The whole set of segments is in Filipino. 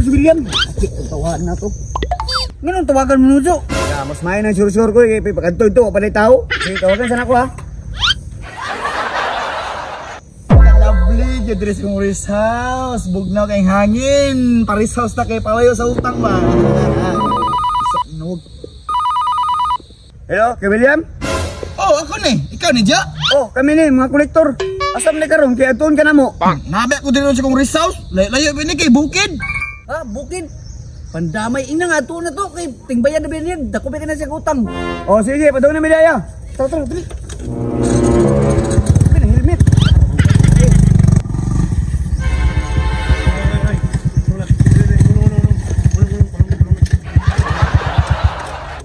to si William. Tawagan na to. Ganun tawagan mo nujo. Ya, mas main ang sure-sure ko. Pagkanto ito, paday tao. Sige, tawagan sana ko ha. Lovely, Jodres kong rest house. Bugnaw kayong hangin. Paris house na kayo pawayo sa utang ba? Hello, kay William? Oh, ako ni. Ikaw ni Ja? Oh, kami ni, mga kolektor. Asam na karon kaya tuon ka na mo. Nabi ako din sa kong rest house. Layo ba ni kay Bukid? Ah, Bukid. Pandamay ina nga tuon na to kay tingbayan na biniyag. Dako ba ka na siya utang. Oh, sige, padung na medaya. Tara, dali. Pina helmet.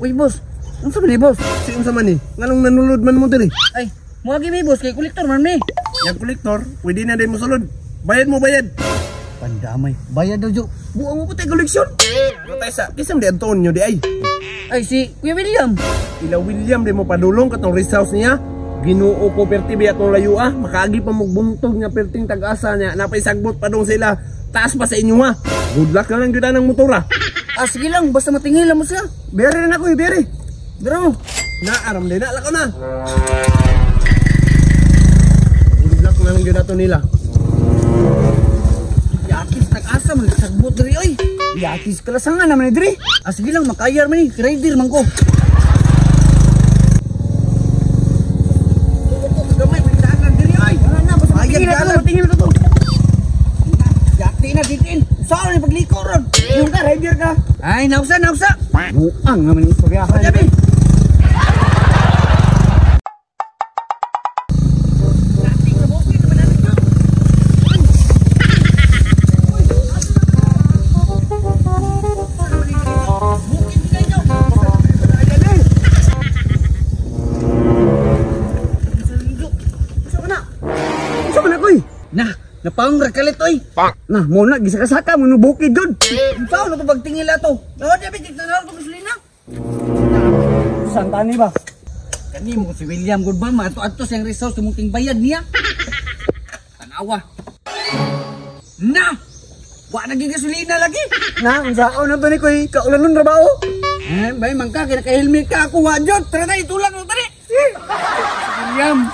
Uy, boss. Unsa man ni boss? Si unsa man ni? Nganong nanulod man mo diri? Ay, muagi mi boss kay kolektor man ni. Yang kolektor, pwede na din mo sulod. Bayad mo bayad. Pandamay. Bayad daw jo. Buang mo pa tay koleksyon. Patay sa kisam di Antonio di ay. Ay si Kuya William. Ila William di mo padulong katong rest house niya. Ginoo ko perti biya tong layo ah. Makaagi pa magbuntog nga perting tag-asa niya. Napay sagbot pa dong sila. Taas pa sa inyo ha. Good luck na lang gyud ng motora. Ah sige lang, basta matingil lang mo siya. Bere na ako bere. Bro, Naaram din na lako na. Good luck na lang gyud ato nila. yatis tag-asa man sagbot diri oy. Yatis kalasangan naman ni diri. Ah sige lang, makayar man ni, rider man ko. Gamay pagdaanan diri oy. Wala na, basta Ayag tingil ko to. Yati na ditin. Saan ni pagliko ron? Yung ka, rider ka. Ay, nausa. Buang naman ni istoryahan. Jabi. Napang rakalit oy. Nah, mo na gisaka-saka mo no bukid dun. Unsa na to pagtingil ato? Daw di bigit na ko gasolina. Santa ni ba? Kani mo si William Goodman ato siyang resource tumungting bayad niya. Tanawa. Na. Wa na gid gasolina lagi. Na, unsaon na to ni koy kaulan trabaho? Bay man ka kay naka-helmet ka ako wa jud. Tara na itulang mo tani. William.